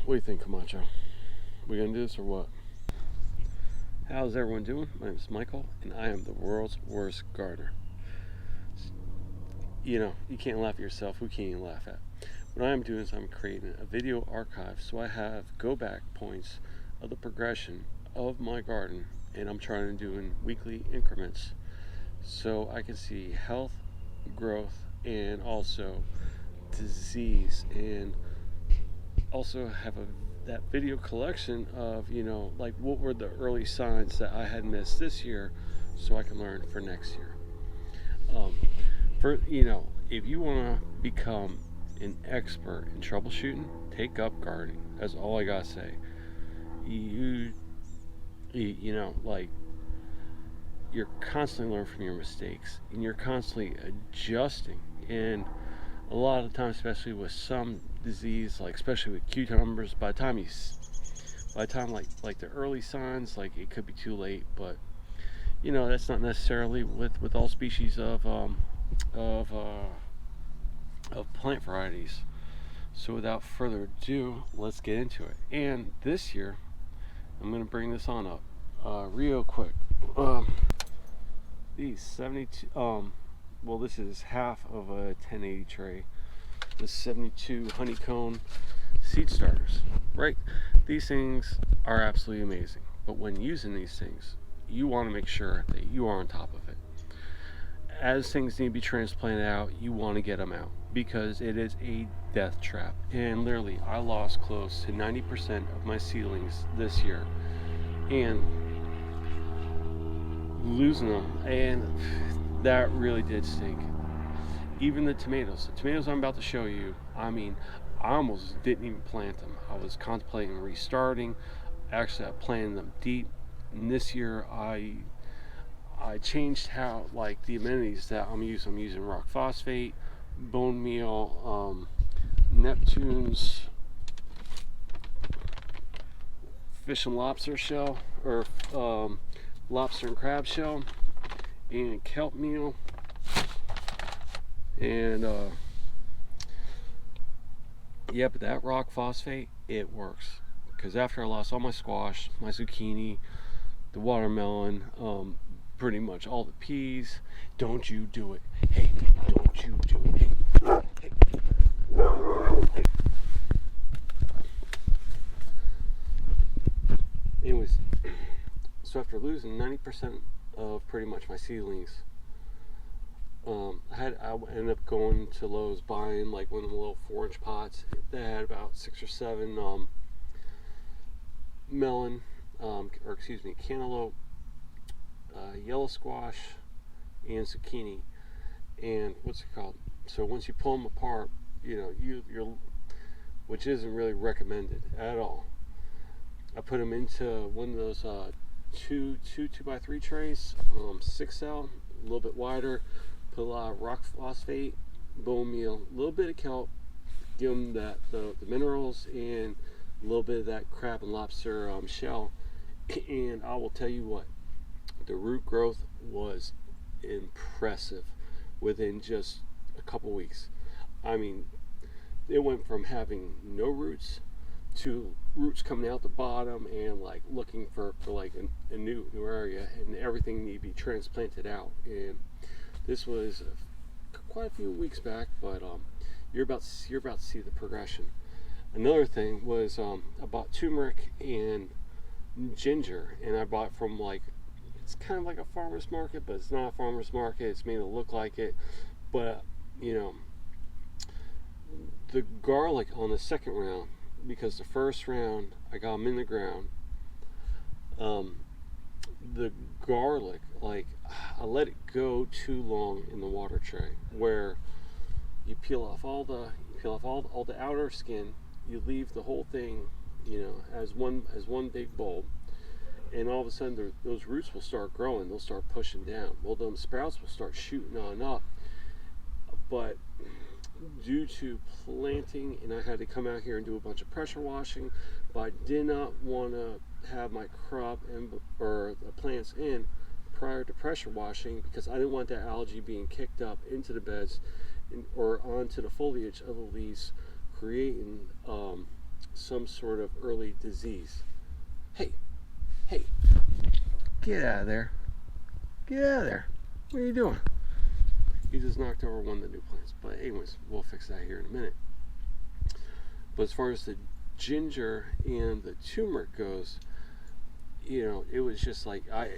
What do you think, Camacho? We gonna do this or what? How's everyone doing? My name is Michael, and I am the world's worst gardener. You know, you can't laugh at yourself. Who can you laugh at? What I'm doing is I'm creating a video archive so I have go-back points of the progression of my garden, and I'm trying to do in weekly increments so I can see health, growth, and also disease, and also have that video collection of, like what were the early signs that I had missed this year so I can learn for next year. If you want to become an expert in troubleshooting, take up gardening. That's all I gotta say. You like, you're constantly learning from your mistakes, and you're constantly adjusting. And a lot of the time, especially with some disease, like especially with cucumbers, by the time like the early signs, like it could be too late. But that's not necessarily with all species of plant varieties. So without further ado, let's get into it. And this year, I'm going to bring this on up real quick. These 72. Well, this is half of a 1080 tray. The 72 honeycomb seed starters, right? These things are absolutely amazing. But when using these things, you want to make sure that you are on top of it. As things need to be transplanted out, you want to get them out because it is a death trap. And literally, I lost close to 90% of my seedlings this year, and losing them, and that really did stink. Even the tomatoes I'm about to show you, I almost didn't even plant them. I was contemplating restarting. Actually, I planted them deep. And this year, I changed how, like, the amenities that I'm using. I'm using rock phosphate, bone meal, Neptune's fish and lobster shell, or lobster and crab shell, and kelp meal. And but that rock phosphate, it works. Because after I lost all my squash, my zucchini, the watermelon, pretty much all the peas, don't you do it. Hey, don't you do it. Hey. Anyways, so after losing 90% of pretty much my seedlings, I ended up going to Lowe's, buying like one of the little 4-inch pots that had about 6 or 7 cantaloupe, yellow squash, and zucchini. And what's it called? So once you pull them apart, you're, which isn't really recommended at all. I put them into one of those 2x3 trays, 6L, a little bit wider. Put a lot of rock phosphate, bone meal, a little bit of kelp, give them the minerals, and a little bit of that crab and lobster shell. And I will tell you what, the root growth was impressive within just a couple weeks. It went from having no roots to roots coming out the bottom and like looking for like a new area, and everything need to be transplanted out. And this was quite a few weeks back, but you're about to see the progression. Another thing was I bought turmeric and ginger, and I bought from, like, it's kind of like a farmer's market, but it's not a farmer's market. It's made to look like it. But the garlic on the second round, because the first round I got them in the ground, the garlic, like, I let it go too long in the water tray, where you peel off all the outer skin, you leave the whole thing, as one big bulb, and all of a sudden those roots will start growing. They'll start pushing down. Well, those sprouts will start shooting on up. But due to planting, and I had to come out here and do a bunch of pressure washing, but I did not want to have my crop or the plants in prior to pressure washing, because I didn't want that algae being kicked up into the beds or onto the foliage of the leaves, creating some sort of early disease. Hey, get out of there. Get out of there. What are you doing? He just knocked over one of the new plants. But anyways, we'll fix that here in a minute. But as far as the ginger and the turmeric goes, it was just like, I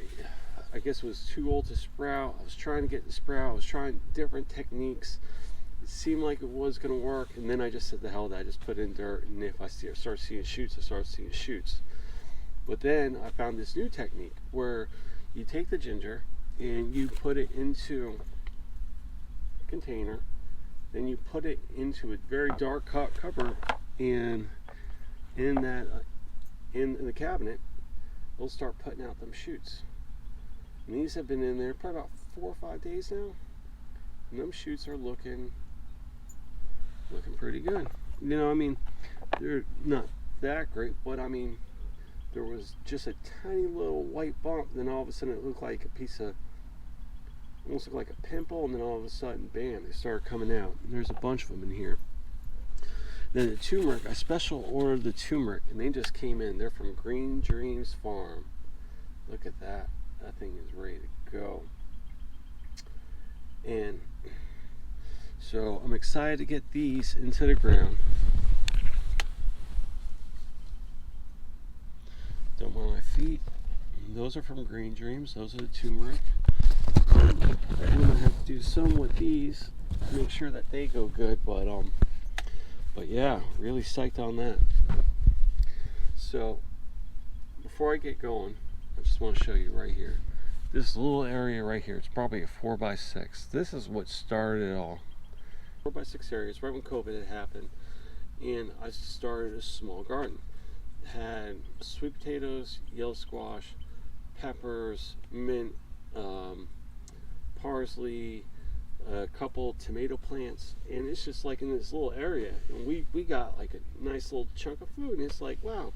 guess it was too old to sprout. I was trying to get it to sprout. I was trying different techniques. It seemed like it was going to work, and then I just said, the hell with that. I just put it in dirt, and if I start seeing shoots, I start seeing shoots. But then I found this new technique where you take the ginger and you put it into a container, then you put it into a very dark cupboard, and in the cabinet, it'll start putting out them shoots. And these have been in there probably about 4 or 5 days now, and them shoots are looking pretty good. They're not that great, but there was just a tiny little white bump, then all of a sudden it looked like almost looked like a pimple, and then all of a sudden, bam, they started coming out. And there's a bunch of them in here. Then the turmeric, I special ordered the turmeric, and they just came in. They're from Green Dreams Farm. Look at that. That thing is ready to go. And so I'm excited to get these into the ground. Don't mind my feet. Those are from Green Dreams. Those are the turmeric. I'm gonna have to do some with these to make sure that they go good. But yeah, really psyched on that. So before I get going, I just want to show you right here. This little area right here. It's probably a 4x6. This is what started it all. 4x6 area. It's right when COVID had happened, and I started a small garden. Had sweet potatoes, yellow squash, peppers, mint, parsley, a couple tomato plants, and it's just like in this little area, and we got like a nice little chunk of food, and it's like, wow,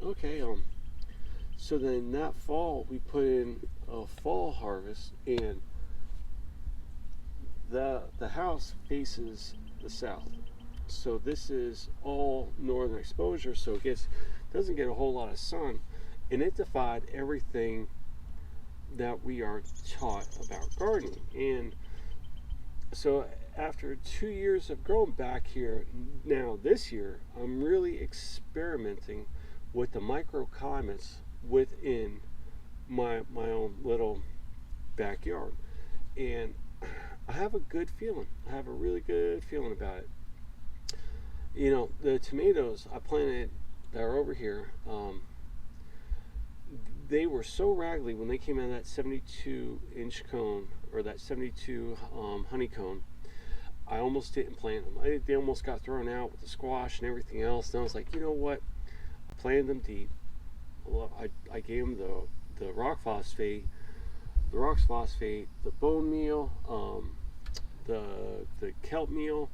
okay. So then that fall we put in a fall harvest, and the house faces the south. So this is all northern exposure, so it doesn't get a whole lot of sun, and it defied everything that we are taught about gardening. And so after 2 years of growing back here, now this year I'm really experimenting with the microclimates within my own little backyard, and I have a good feeling. I have a really good feeling about it. The tomatoes I planted that are over here, they were so raggedy when they came out of that 72-inch cone, or that 72 honeycomb. I almost didn't plant them. They almost got thrown out with the squash and everything else. And I was like, you know what? I planted them deep. I gave them the rock phosphate, the bone meal, the kelp meal,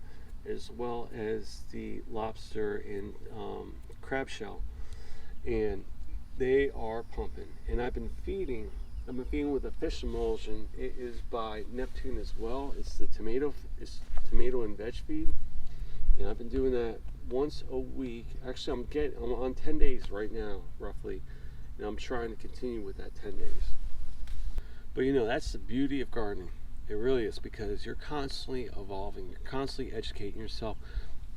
as well as the lobster and crab shell, and they are pumping. And I've been feeding with a fish emulsion. It is by Neptune as well. It's tomato and veg feed, and I've been doing that once a week. Actually, I'm on 10 days right now, roughly, and I'm trying to continue with that 10 days. But that's the beauty of gardening. It really is, because you're constantly evolving, you're constantly educating yourself.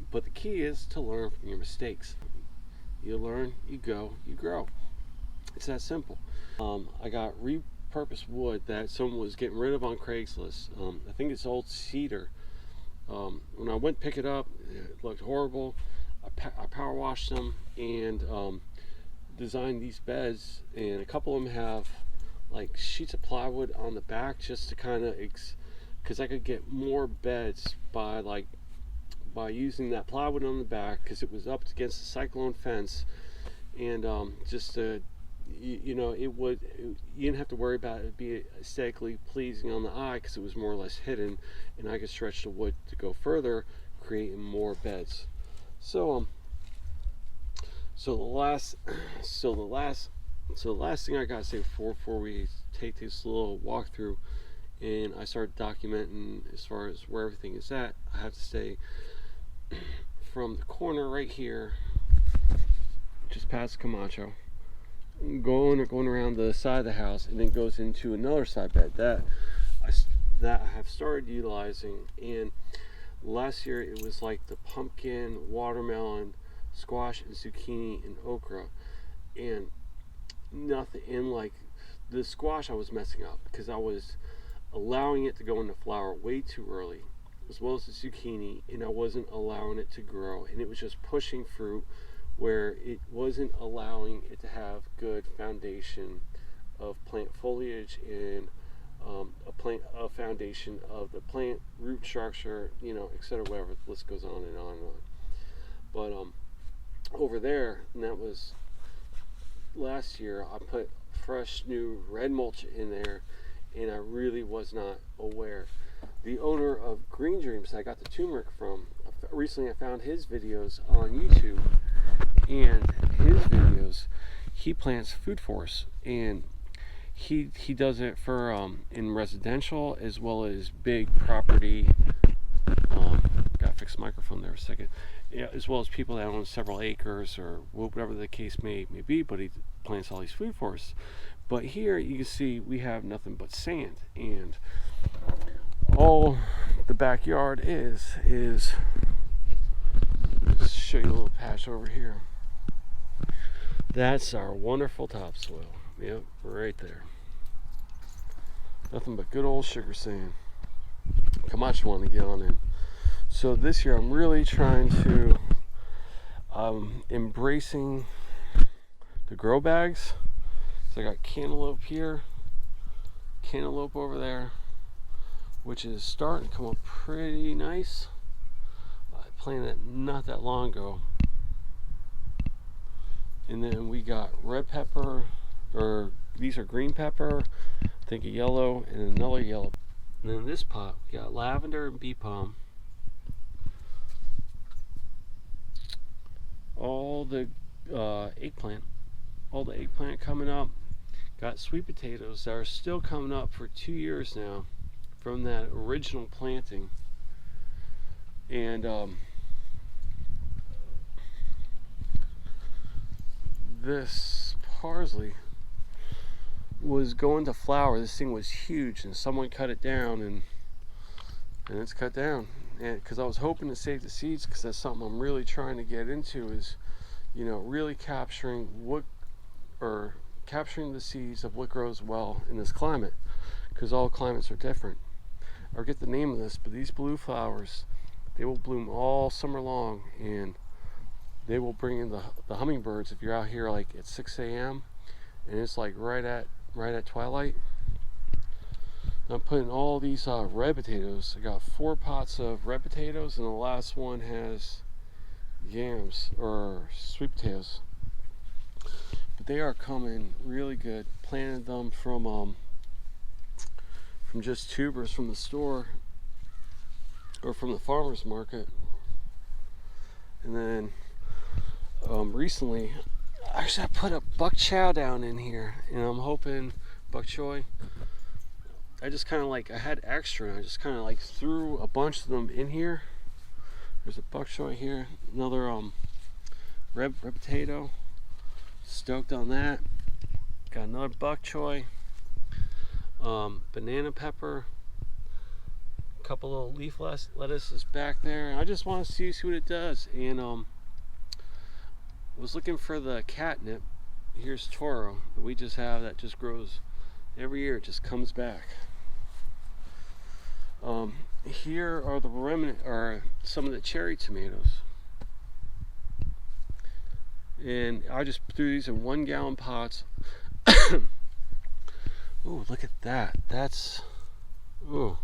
But the key is to learn from your mistakes. You learn, you go, you grow. It's that simple. I got repurposed wood that someone was getting rid of on Craigslist. I think it's old cedar. When I went to pick it up, it looked horrible. I power washed them and designed these beds, and a couple of them have like sheets of plywood on the back, just to kind of because I could get more beds by using that plywood on the back, because it was up against the cyclone fence, and just to you didn't have to worry about it being aesthetically pleasing on the eye, because it was more or less hidden, and I could stretch the wood to go further, creating more beds. So the last thing I gotta say before we take this little walkthrough and I start documenting as far as where everything is at, I have to say, from the corner right here past Camacho, going around the side of the house, and then goes into another side bed that I have started utilizing. And last year it was like the pumpkin, watermelon, squash, and zucchini and okra, and nothing. And like the squash, I was messing up because I was allowing it to go into flower way too early, as well as the zucchini, and I wasn't allowing it to grow, and it was just pushing fruit where it wasn't allowing it to have good foundation of plant foliage and a foundation of the plant root structure, etc. Whatever. The list goes on and on and on. But over there, and that was last year, I put fresh new red mulch in there, and I really was not aware. The owner of Green Dreams I got the turmeric from, recently I found his videos on YouTube, and his videos, he plants food forests, and he does it for in residential as well as big property. Gotta fix the microphone there a second. Yeah, as well as people that own several acres or whatever the case may be, but he plants all these food forests. But here you can see we have nothing but sand, and all the backyard is just show you a little patch over here. That's our wonderful topsoil. Yep, right there. Nothing but good old sugar sand. Camacho wanted to get on in. So this year I'm really trying to embracing the grow bags. So I got cantaloupe here, cantaloupe over there, which is starting to come up pretty nice. I planted it not that long ago. And then we got red pepper, or these are green pepper, I think a yellow and another yellow. And then in this pot we got lavender and bee balm. All the eggplant coming up. Got sweet potatoes that are still coming up for 2 years now from that original planting. And this parsley was going to flower. This thing was huge, and someone cut it down, and it's cut down. And because I was hoping to save the seeds, because that's something I'm really trying to get into, is really capturing the seeds of what grows well in this climate, because all climates are different. I forget the name of this, but these blue flowers, they will bloom all summer long, and they will bring in the hummingbirds if you're out here like at 6 a.m. and it's like right at twilight. I'm putting all these red potatoes. I got 4 pots of red potatoes, and the last one has yams or sweet potatoes. But they are coming really good. Planted them from just tubers from the store or from the farmer's market. And then recently, actually I put a bok choy down in here, and I'm hoping bok choy. I just kind of I had extra, and I just kind of threw a bunch of them in here. There's a bok choy here, another red potato. Stoked on that. Got another bok choy, banana pepper, a couple little leaf lettuces back there. I just want to see what it does, and was looking for the catnip. Here's Toro that we just have that just grows every year. It just comes back. Here are the remnant, or some of the cherry tomatoes, and I just threw these in 1 gallon pots. Ooh, look at that. That's ooh.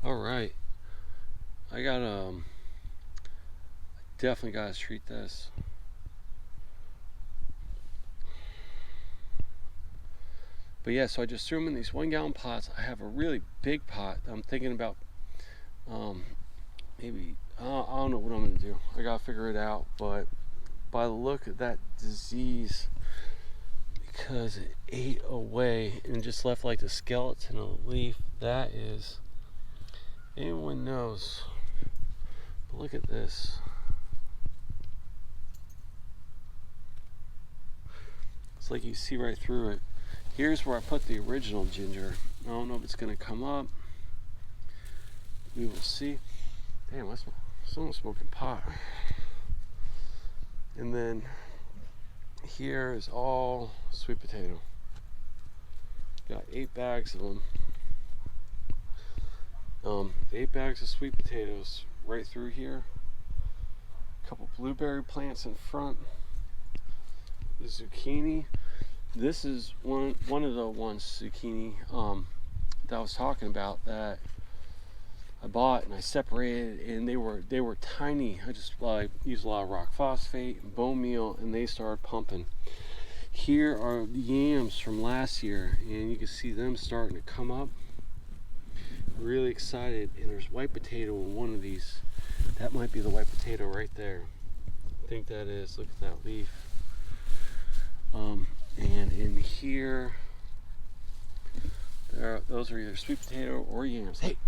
All right. I got definitely gotta treat this. But yeah, so I just threw them in these 1 gallon pots. I have a really big pot. I'm thinking about maybe I don't know what I'm gonna do. I gotta figure it out. But by the look of that disease, because it ate away and just left like the skeleton of a leaf, that is, anyone knows. But look at this. It's like you see right through it. Here's where I put the original ginger. I don't know if it's going to come up. We will see. Damn, someone's smoking pot. And then here is all sweet potato. Got 8 bags of them. 8 bags of sweet potatoes right through here. A couple blueberry plants in front. The zucchini. This is one of the zucchini that I was talking about that I bought and I separated, and they were tiny. I just used a lot of rock phosphate and bone meal, and they started pumping. Here are the yams from last year, and you can see them starting to come up. Really excited, and there's white potato in one of these. That might be the white potato right there. I think that is. Look at that leaf. And in here, those are either sweet potato or yams. Hey,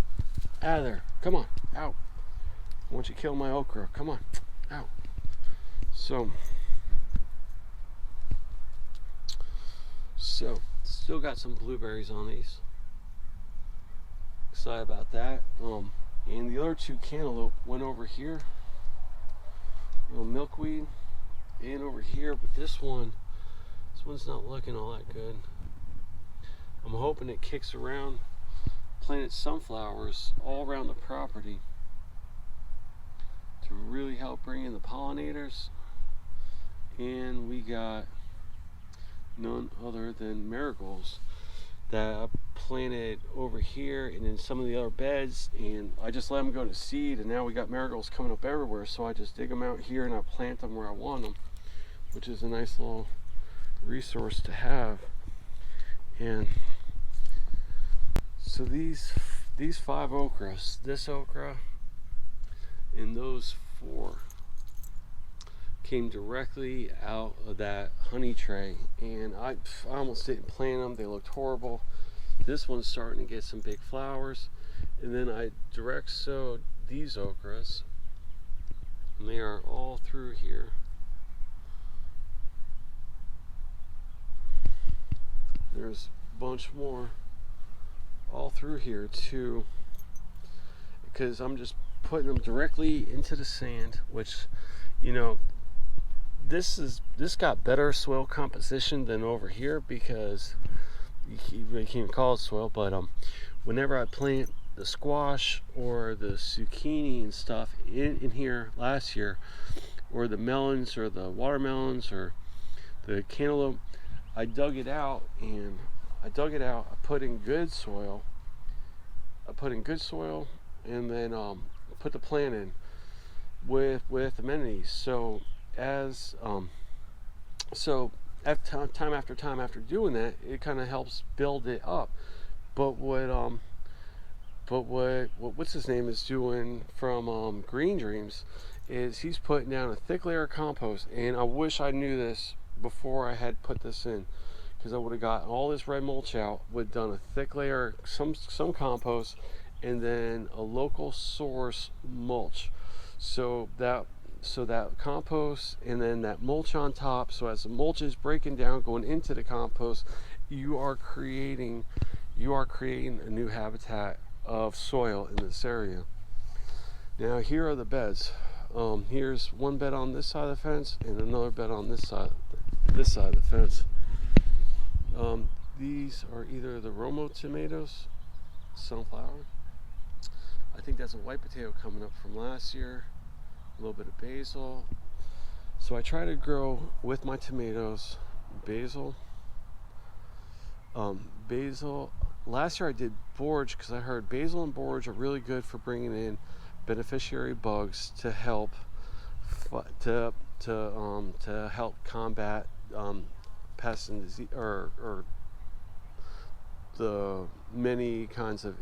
out of there! Come on, out! I want you to kill my okra. Come on, out! So still got some blueberries on these. Excited about that. And the other 2 cantaloupe went over here. Milkweed, and over here, but this one's not looking all that good. I'm hoping it kicks around. Planted sunflowers all around the property to really help bring in the pollinators. And we got none other than marigolds that I planted over here and in some of the other beds, and I just let them go to seed, and now we got marigolds coming up everywhere, so I just dig them out here and I plant them where I want them, which is a nice little resource to have. And so these 5 okras, this okra and those 4, came directly out of that honey tray, and I almost didn't plant them. They looked horrible. This one's starting to get some big flowers, and then I direct sowed these okras, and they are all through here. There's a bunch more all through here too, because I'm just putting them directly into the sand, which, you know, this got better soil composition than over here, because you really can't call it soil, but whenever I plant the squash or the zucchini and stuff in here last year, or the melons or the watermelons or the cantaloupe, I dug it out, I put in good soil, and then put the plant in with amenities. So time after time after doing that, it kind of helps build it up. But what's his name is doing from Green Dreams is he's putting down a thick layer of compost, and I wish I knew this before I had put this in, because I would have gotten all this red mulch out, would have done a thick layer, some compost, and then a local source mulch. So that compost and then that mulch on top. So as the mulch is breaking down, going into the compost, you are creating a new habitat of soil in this area. Now here are the beds. Here's one bed on this side of the fence and another bed on this side of the fence. These are either the Romo tomatoes, sunflower. I think that's a white potato coming up from last year. A little bit of basil. So I try to grow with my tomatoes basil. Last year I did borage, because I heard basil and borage are really good for bringing in beneficiary bugs to help help combat pests and disease, or the many kinds of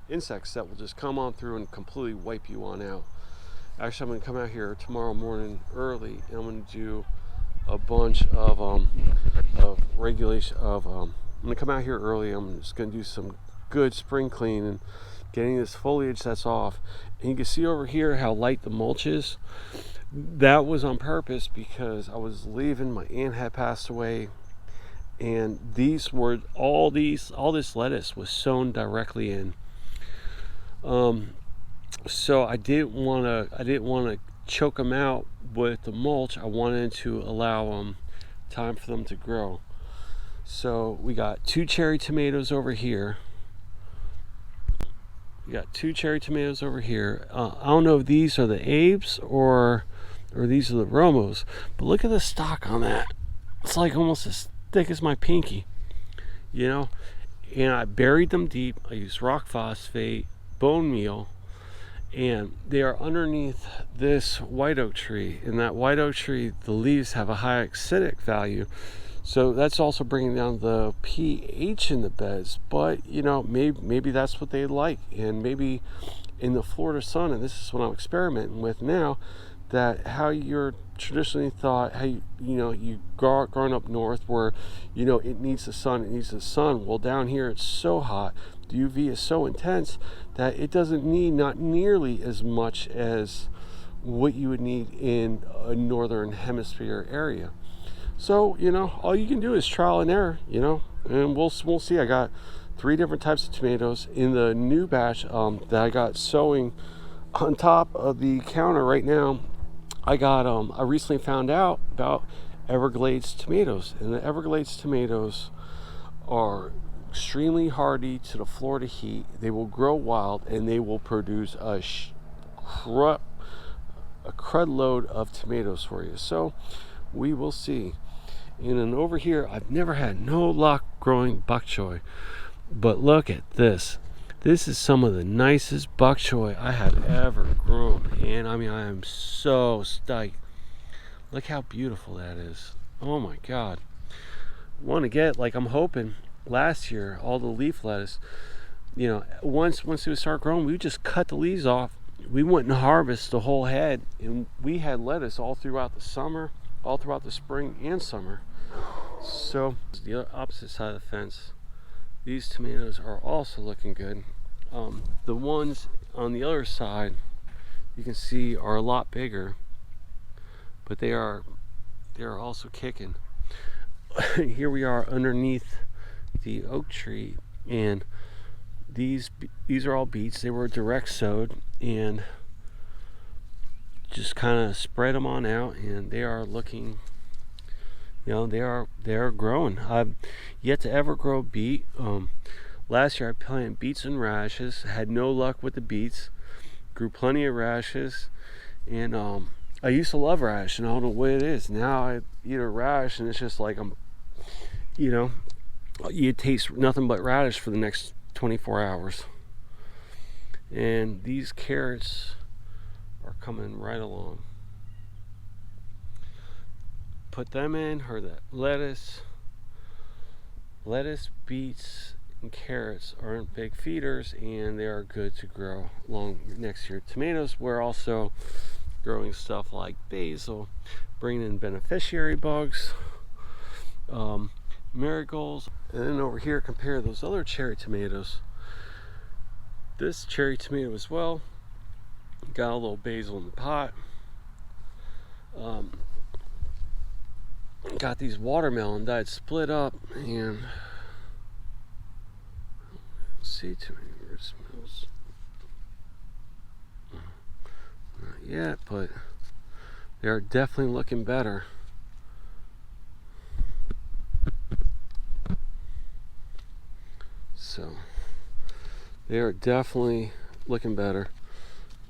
insects that will just come on through and completely wipe you on out. Actually, I'm going to come out here tomorrow morning early, and I'm going to do a bunch of regulation of. I'm going to come out here early. I'm just going to do some good spring cleaning, getting this foliage that's off. And you can see over here how light the mulch is. That was on purpose, because I was leaving. My aunt had passed away and these were all this lettuce was sown directly in. So I didn't want to choke them out with the mulch. I wanted to allow time for them to grow. So we got 2 cherry tomatoes over here. I don't know if these are the Abes or these are the Romos, but look at the stalk on that. It's like almost as thick as my pinky, you know. And I buried them deep. I used rock phosphate, bone meal, and they are underneath this white oak tree. And that white oak tree, the leaves have a high acidic value, so that's also bringing down the pH in the beds. But you know, maybe that's what they like, and maybe in the Florida sun, and this is what I'm experimenting with now, that how you're traditionally thought, how you growing up north, where it needs the sun. Well, down here it's so hot, the UV is so intense that it doesn't need not nearly as much as what you would need in a northern hemisphere area. So all you can do is trial and error, and we'll see. I got 3 different types of tomatoes in the new batch that I got sowing on top of the counter right now. I recently found out about Everglades tomatoes, and the Everglades tomatoes are extremely hardy to the Florida heat. They will grow wild, and they will produce a crud load of tomatoes for you. So we will see. And then over here, I've never had no luck growing bok choy, but look at this. This is some of the nicest bok choy I have ever grown, and I mean, I am so stoked. Look how beautiful that is. Oh my God. Want to get, like I'm hoping, last year, all the leaf lettuce, once it would start growing, we would just cut the leaves off. We wouldn't harvest the whole head, and we had lettuce all throughout the summer, all throughout the spring and summer. So the opposite side of the fence, these tomatoes are also looking good. The ones on the other side, you can see, are a lot bigger, but they are also kicking. Here we are underneath the oak tree, and these are all beets. They were direct sowed, and just kind of spread them on out, and they are looking, they are growing. I've yet to ever grow beet. Last year I planted beets and radishes, had no luck with the beets, grew plenty of radishes, and I used to love radish, and I don't know what it is. Now I eat a radish and it's just like you taste nothing but radish for the next 24 hours. And these carrots are coming right along. Put them in, or that lettuce, beets, and carrots aren't big feeders, and they are good to grow along next year. Tomatoes, we're also growing stuff like basil, bringing in beneficiary bugs, marigolds. And then over here, compare those other cherry tomatoes. This cherry tomato as well, got a little basil in the pot. Got these watermelon that I'd split up, and see too many where it smells. Not yet, but they are definitely looking better. So they are definitely looking better.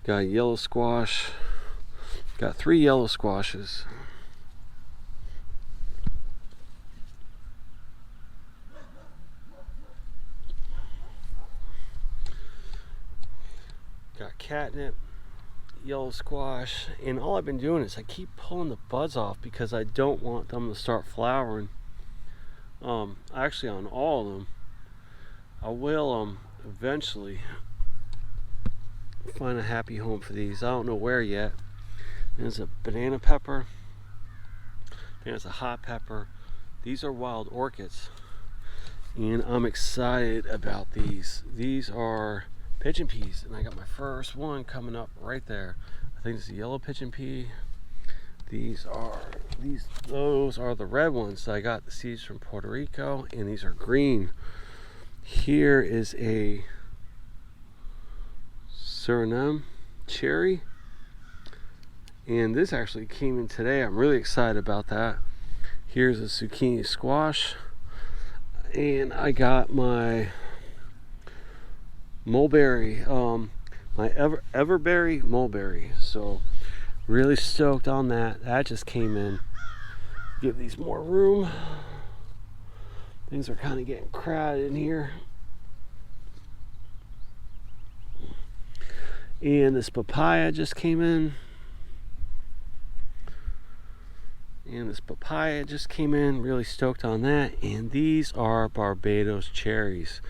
Got yellow squash. Got 3 yellow squashes. Got catnip, yellow squash, and all I've been doing is I keep pulling the buds off because I don't want them to start flowering. Actually, on all of them, I will eventually find a happy home for these. I don't know where yet. There's a banana pepper. There's a hot pepper. These are wild orchids, and I'm excited about these. These are pigeon peas, and I got my first one coming up right there. I think it's a yellow pigeon pea. those are the red ones. I got the seeds from Puerto Rico, and these are green. Here is a Suriname cherry, and this actually came in today. I'm really excited about that. Here's a zucchini squash, and I got my mulberry, my everberry mulberry. So really stoked on that. That just came in. Give these more room. Things are kind of getting crowded in here. And this papaya just came in. Really stoked on that. And these are Barbados cherries.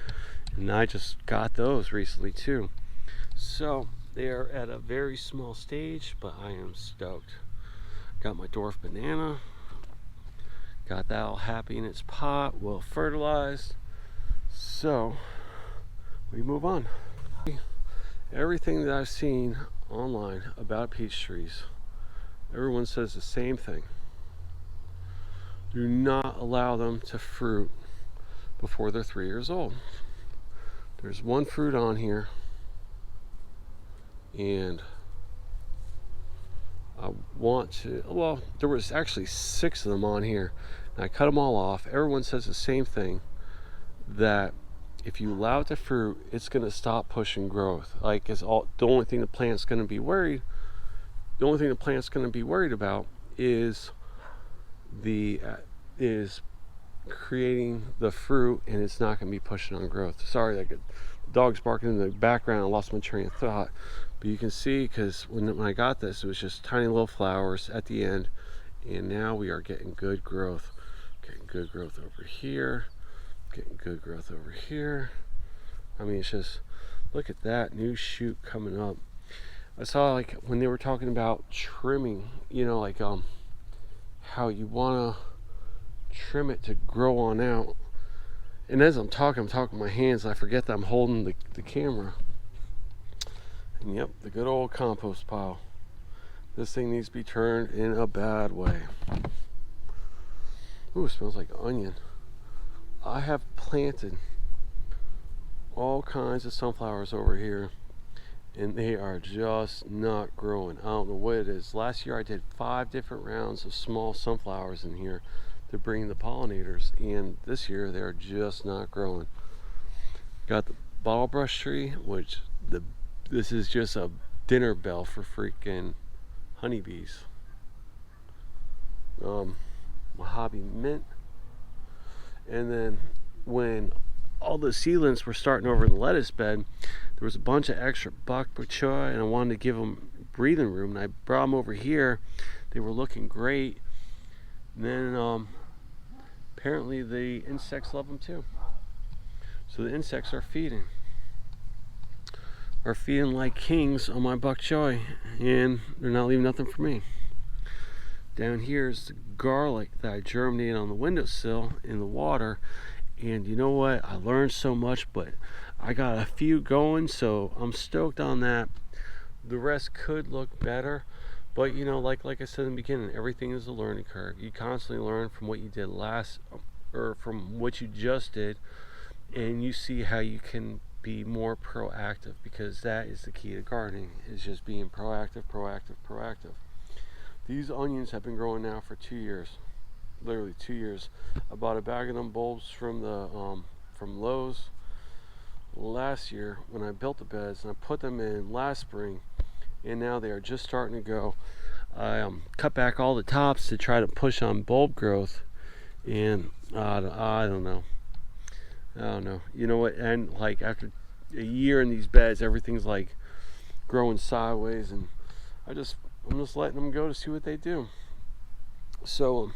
And I just got those recently too. So they are at a very small stage, but I am stoked. Got my dwarf banana. Got that all happy in its pot, well fertilized. So we move on. Everything that I've seen online about peach trees, everyone says the same thing. Do not allow them to fruit before they're 3 years old. There's one fruit on here, and I want to, well, there was actually 6 of them on here, and I cut them all off. Everyone says the same thing, that if you allow it to fruit, it's going to stop pushing growth. Like, it's all, the only thing the plant's going to be worried about is creating the fruit, and it's not going to be pushing on growth. Sorry, the dog's barking in the background. I lost my train of thought, but you can see, because when I got this, it was just tiny little flowers at the end, and now we are getting good growth. Getting good growth over here, getting good growth over here. I mean, it's just, look at that new shoot coming up. I saw, like, when they were talking about trimming, you know, like how you want to trim it to grow on out. And as I'm talking with my hands, I forget that I'm holding the camera. And yep, the good old compost pile. This thing needs to be turned in a bad way. Ooh, it smells like onion. I have planted all kinds of sunflowers over here, and they are just not growing. I don't know what it is. Last year I did 5 different rounds of small sunflowers in here to bring the pollinators, and this year they're just not growing. Got the bottle brush tree, which this is just a dinner bell for freaking honeybees. Mojave mint. And then when all the seedlings were starting over in the lettuce bed, there was a bunch of extra bok choy, and I wanted to give them breathing room, and I brought them over here. They were looking great. And then apparently the insects love them too. So the insects are feeding like kings on my bok choy, and they're not leaving nothing for me. Down here is the garlic that I germinated on the windowsill in the water, and you know what? I learned so much, but I got a few going, so I'm stoked on that. The rest could look better, but you know, like I said in the beginning, everything is a learning curve. You constantly learn from what you did from what you just did, and you see how you can be more proactive, because that is the key to gardening, is just being proactive. These onions have been growing now for 2 years, literally 2 years. I bought a bag of them bulbs from Lowe's last year when I built the beds, and I put them in last spring, and now they are just starting to go. I cut back all the tops to try to push on bulb growth, and I don't know. You know what? And like after a year in these beds, everything's like growing sideways, and I'm just letting them go to see what they do. So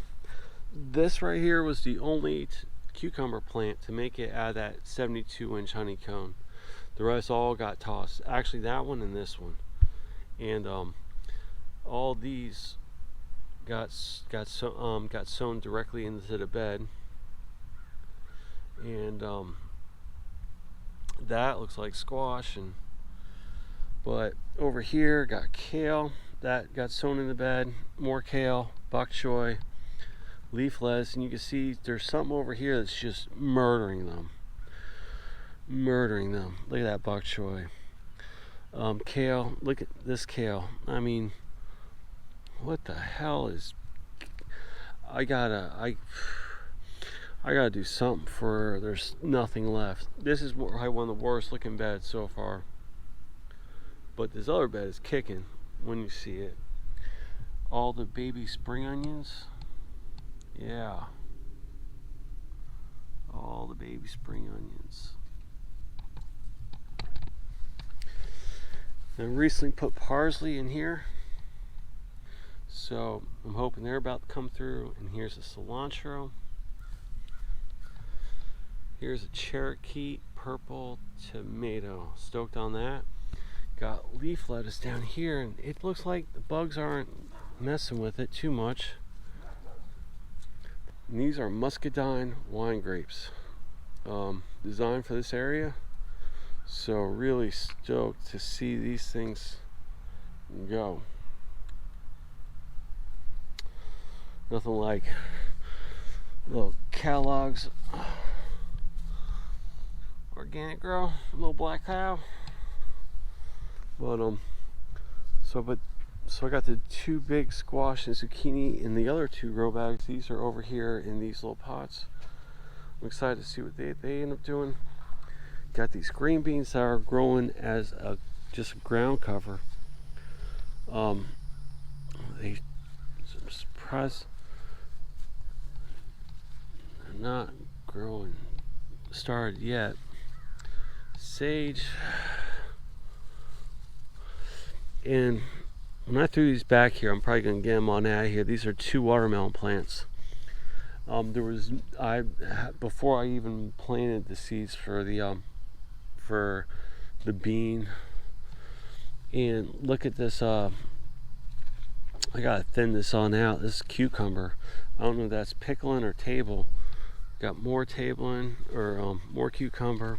this right here was the only cucumber plant to make it out of that 72-inch honeycomb. The rest all got tossed. Actually, that one and this one, and all these got sown directly into the bed, and that looks like squash. But over here got kale, that got sown in the bed, more kale, bok choy, leaf lettuce, and you can see there's something over here that's just murdering them. Look at that bok choy. Kale, look at this kale. I mean, what the hell is... I gotta do something for... There's nothing left. This is probably one of the worst looking beds so far. But this other bed is kicking when you see it. All the baby spring onions. Yeah. All the baby spring onions. I recently put parsley in here. So I'm hoping they're about to come through. And here's the cilantro. Here's a Cherokee purple tomato. Stoked on that. Got leaf lettuce down here, and it looks like the bugs aren't messing with it too much. And these are muscadine wine grapes, designed for this area. So really stoked to see these things go. Nothing like little Kellogg's organic grow, little black cow. But so I got the 2 big squash and zucchini in the other 2 grow bags. These are over here in these little pots. I'm excited to see what they end up doing. Got these green beans that are growing as just a ground cover. I'm surprised they're not growing started yet. Sage. And when I threw these back here, I'm probably going to get them on out of here. These are 2 watermelon plants. Before I even planted the seeds for the bean. And look at this. I gotta thin this on out. This cucumber. I don't know if that's pickling or table. Got more tabling or more cucumber,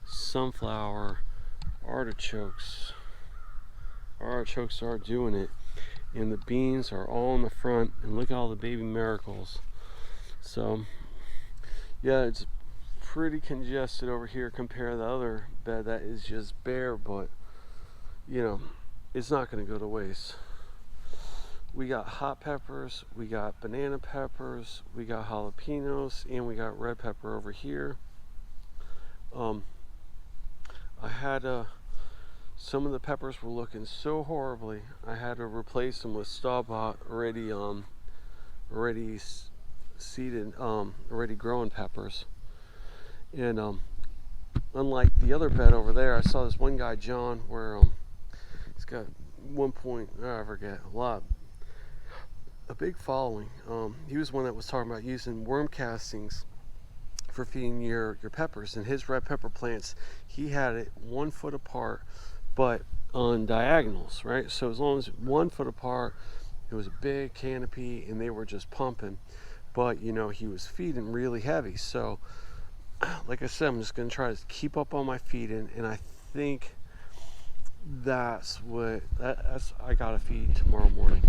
sunflower. Artichokes are doing it, and the beans are all in the front, and look at all the baby miracles. So yeah, it's pretty congested over here compared to the other bed that is just bare, but you know, it's not going to go to waste. We got hot peppers, we got banana peppers, we got jalapenos, and we got red pepper over here. I had some of the peppers were looking so horribly. I had to replace them with store-bought already seeded, already growing peppers. And unlike the other bed over there, I saw this one guy, John, where he's got a big following. He was one that was talking about using worm castings for feeding your peppers. And his red pepper plants, he had it 1 foot apart, but on diagonals, right? So as long as 1 foot apart, it was a big canopy and they were just pumping. But you know, he was feeding really heavy. So like I said, I'm just going to try to keep up on my feeding, and I think that's I gotta feed tomorrow morning.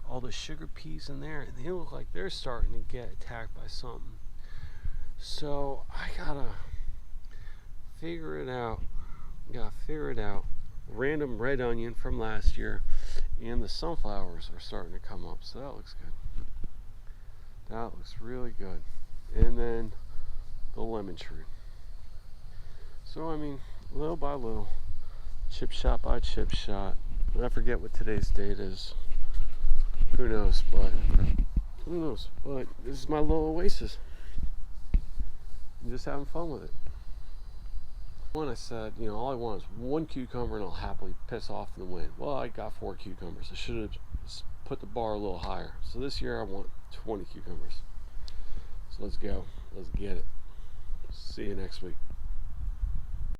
All the sugar peas in there, and they look like they're starting to get attacked by something. So I gotta figure it out. Random red onion from last year, and the sunflowers are starting to come up, so that looks good. That looks really good. And then the lemon tree. So I mean, little by little, chip shot by chip shot. I forget what today's date is. Who knows? But this is my little oasis. I'm just having fun with it. When I said, you know, all I want is 1 cucumber and I'll happily piss off in the wind. Well, I got 4 cucumbers. I should have put the bar a little higher. So this year I want 20 cucumbers. So let's go. Let's get it. See you next week.